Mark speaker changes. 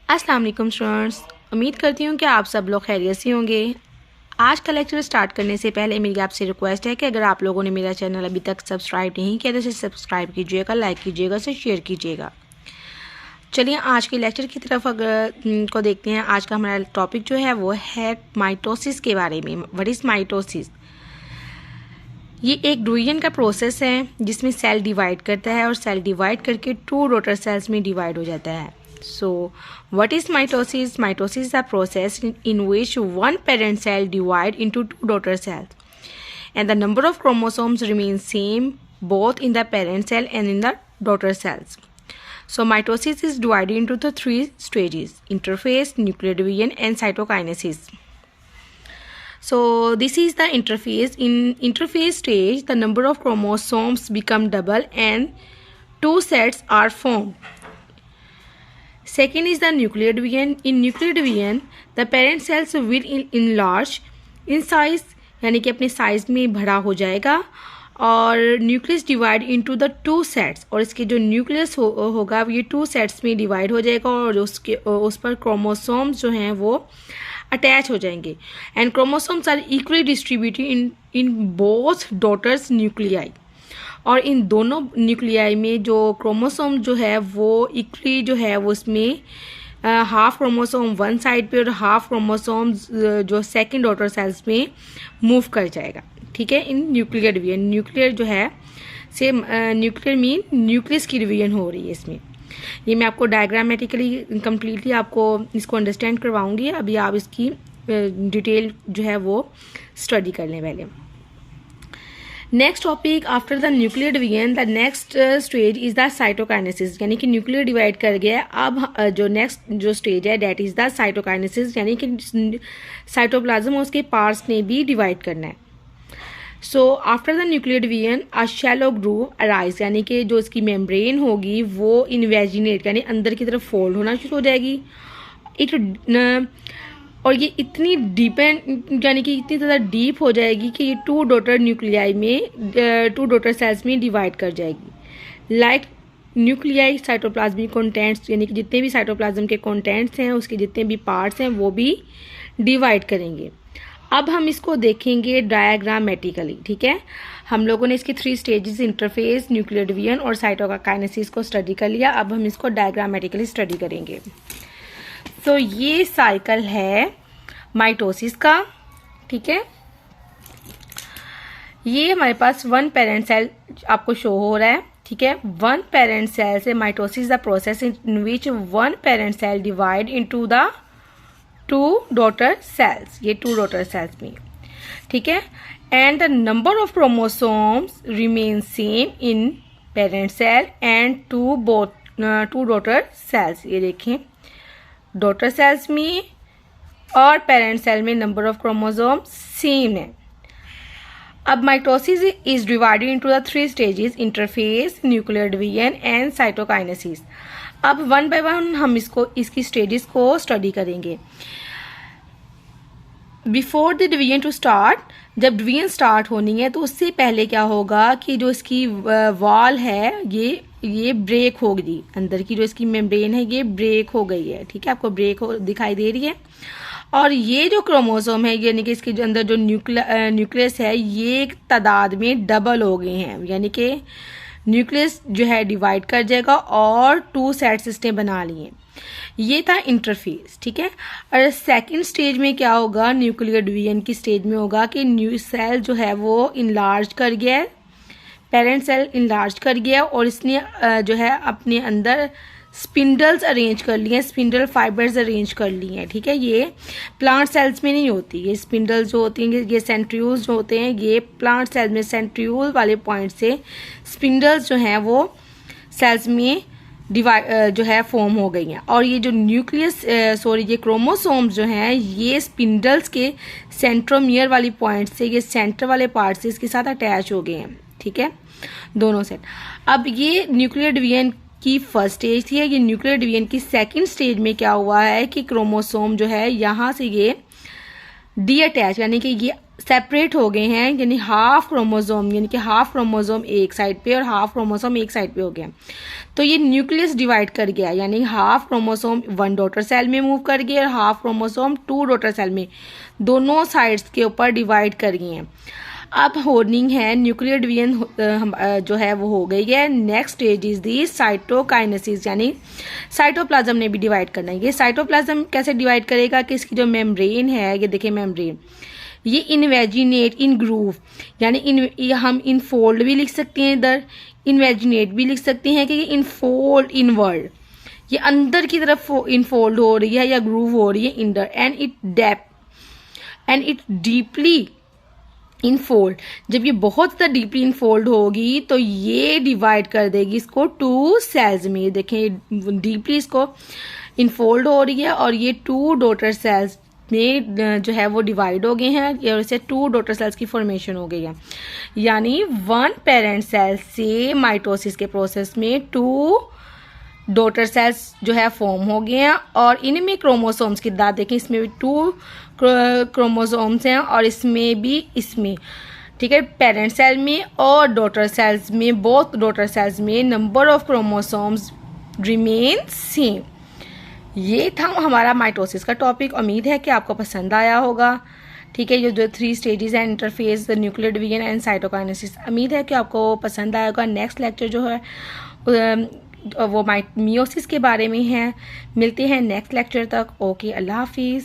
Speaker 1: अस्सलाम वालेकुम स्टूडेंट्स, उम्मीद करती हूँ कि आप सब लोग खैरियत से होंगे। आज का लेक्चर स्टार्ट करने से पहले मेरी आपसे रिक्वेस्ट है कि अगर आप लोगों ने मेरा चैनल अभी तक सब्सक्राइब नहीं किया तो इसे सब्सक्राइब कीजिएगा, लाइक कीजिएगा, इसे शेयर कीजिएगा। चलिए आज के लेक्चर की तरफ को देखते हैं। आज का हमारा टॉपिक जो है वो है माइटोसिस के बारे में। What is mitosis? ये एक डिवीजन का प्रोसेस है जिसमें सेल डिवाइड करता है और सेल डिवाइड करके 2 डॉटर सेल्स में डिवाइड हो जाता है। So, what is mitosis? Mitosis is a process in which one parent cell divides into 2 daughter cells, and the number of chromosomes remains same both in the parent cell and in the daughter cells. So, mitosis is divided into the 3 stages: interphase, nuclear division, and cytokinesis. So, this is the interphase. In interphase stage, the number of chromosomes become double and 2 sets are formed. Second is the nuclear division. In nuclear division, the parent cells will enlarge in size, यानी कि अपने size में बड़ा हो जाएगा और nucleus divide into the 2 sets, और इसके जो न्यूक्लियस होगा ये 2 सेट्स में डिवाइड हो जाएगा और उस पर क्रोमोसोम्स जो हैं वो अटैच हो जाएंगे। And chromosomes are equally distributed in both daughters nuclei, और इन दोनों न्यूक्लियाई में जो क्रोमोसोम जो है वो इक्वली जो है वो उसमें हाफ क्रोमोसोम वन साइड पे और हाफ क्रोमोसोम जो सेकंड डॉटर सेल्स में मूव कर जाएगा। ठीक है, इन न्यूक्लियर डिवीजन। न्यूक्लियर जो है से न्यूक्लियर मीन न्यूक्लियस की डिवीजन हो रही है इसमें। ये मैं आपको डायग्रामेटिकली कम्प्लीटली आपको इसको अंडरस्टैंड करवाऊंगी। अभी आप इसकी डिटेल जो है वो स्टडी कर लें पहले। Next topic after the nuclear division, the next stage is the cytokinesis, यानी कि न्यूक्लियर डिवाइड कर गया है। अब जो नेक्स्ट जो स्टेज है डेट इज द साइटोकाइनेसिस, यानी कि साइटोप्लाज्म उसके पार्ट्स ने भी डिवाइड करना है। So after the nuclear division a shallow groove arise, यानी कि जो इसकी मेम्ब्रेन होगी वो इन्वेजिनेट यानी अंदर की तरफ फोल्ड होना शुरू हो जाएगी। और ये इतनी डीपेंड यानी कि इतनी ज़्यादा डीप हो जाएगी कि ये 2 डॉटर न्यूक्लियाई में 2 डॉटर सेल्स में डिवाइड कर जाएगी। लाइक न्यूक्लियाई साइटोप्लाज्मिक कंटेंट्स, यानी कि जितने भी साइटोप्लाज्म के कंटेंट्स हैं उसके जितने भी पार्ट्स हैं वो भी डिवाइड करेंगे। अब हम इसको देखेंगे डायग्रामेटिकली। ठीक है, हम लोगों ने इसके 3 स्टेजेस इंटरफेस, न्यूक्लियर डिवीजन और साइटोकाइनेसिस को स्टडी कर लिया। अब हम इसको डायग्रामेटिकली स्टडी करेंगे। तो ये साइकिल है माइटोसिस का। ठीक है, ये हमारे पास 1 पेरेंट सेल आपको शो हो रहा है। ठीक है, 1 पेरेंट सेल से mitosis the process in which 1 parent cell divide into the 2 daughter cells, ये 2 डॉटर सेल्स में। ठीक है, and the number of chromosomes remain same in parent cell and 2 daughter cells. ये देखें, डॉटर सेल्स में और parent cell में number of chromosome same है। अब mitosis is divided into the 3 stages: interface, nuclear division and cytokinesis. अब 1 bye 1 हम इसकी स्टेजेस को स्टडी करेंगे। Before the division to start, जब डिवीजन स्टार्ट होनी है तो उससे पहले क्या होगा कि जो इसकी वॉल है ये ब्रेक हो गई, अंदर की जो इसकी मेम्ब्रेन है ये ब्रेक हो गई है। ठीक है, आपको ब्रेक दिखाई दे रही है। और ये जो क्रोमोसोम है यानी कि इसके जो अंदर जो न्यूक्लियस है ये तादाद में डबल हो गए हैं, यानी कि न्यूक्लियस जो है डिवाइड कर जाएगा और 2 सेट्स इसने बना लिए। ये था इंटरफेस। ठीक है, और सेकंड स्टेज में क्या होगा, न्यूक्लियर डिवीजन की स्टेज में होगा कि न्यू सेल जो है वो इनलार्ज कर गया है, पेरेंट सेल इनलार्ज कर गया और इसने जो है अपने अंदर स्पिंडल्स अरेंज कर लिए हैं, स्पिंडल फाइबर्स अरेंज कर लिए हैं। ठीक है, ये प्लांट सेल्स में नहीं होती, ये स्पिंडल्स जो होती हैं, ये सेंट्रियोल्स जो होते हैं, ये प्लांट सेल्स में सेंट्रियोल वाले पॉइंट से स्पिंडल्स जो हैं वो सेल्स में डिवाइड जो है फॉर्म हो गई हैं। और ये जो न्यूक्लियस ये क्रोमोसोम्स जो हैं ये स्पिंडल्स के सेंट्रोमियर वाली पॉइंट से, ये सेंटर वाले पार्ट से इसके साथ अटैच हो गए हैं। ठीक है, दोनों सेट। अब ये न्यूक्लियर डिवीजन की फर्स्ट स्टेज थी। ये न्यूक्लियर डिवीजन की सेकंड स्टेज में क्या हुआ है कि क्रोमोसोम जो है यहाँ से ये डी अटैच यानी कि ये सेपरेट हो गए हैं, यानी हाफ क्रोमोसोम, यानी कि हाफ क्रोमोसोम एक साइड पे और हाफ क्रोमोसोम एक साइड पे हो गया। तो ये न्यूक्लियस डिवाइड कर गया, यानी half chromosome one daughter cell में मूव कर गया और half chromosome two daughter cell में, दोनों साइड्स के ऊपर डिवाइड कर गए हैं। अब होर्निंग है, न्यूक्लियर डिवीजन जो है वो हो गई है। Next stage is the cytokinesis, यानी साइटोप्लाज्म ने भी डिवाइड करना है। ये साइटोप्लाज्म कैसे डिवाइड करेगा कि इसकी जो मेम्ब्रेन है, ये देखिए मेम्ब्रेन, ये इनवेजिनेट इन ग्रूव, यानी हम इन फोल्ड भी लिख सकते हैं, इधर इनवेजिनेट भी लिख सकते हैं कि ये इनफोल्ड इनवर्ड, ये अंदर की तरफ इनफोल्ड हो रही है या ग्रूव हो रही है इंडर, एंड इट डीपली इनफोल्ड। जब ये बहुत ज़्यादा डीपली इनफोल्ड होगी तो ये डिवाइड कर देगी इसको टू सेल्स में। देखें डीपली इसको इनफोल्ड हो रही है और ये टू डॉटर सेल्स में जो है वो डिवाइड हो गए हैं और इससे टू डॉटर सेल्स की फॉर्मेशन हो गई है। यानी वन पेरेंट सेल से माइटोसिस के प्रोसेस में टू डॉटर सेल्स जो है फॉर्म हो गए हैं और इनमें क्रोमोसोम्स की तादाद देखें, इसमें भी टू क्रोमोसोम्स हैं और इसमें भी, इसमें ठीक है, पेरेंट सेल में और डॉटर सेल्स में, बोथ डॉटर सेल्स में number of chromosomes remain same. ये था हमारा माइटोसिस का टॉपिक। उम्मीद है कि आपको पसंद आया होगा। ठीक है, ये जो 3 स्टेजेस हैं, interface, nuclear division and cytokinesis, उम्मीद है कि आपको पसंद आया होगा। नेक्स्ट लेक्चर जो है वो मियोसिस के बारे में है। मिलते हैं नेक्स्ट लेक्चर तक। ओके, अल्लाह हाफिज़।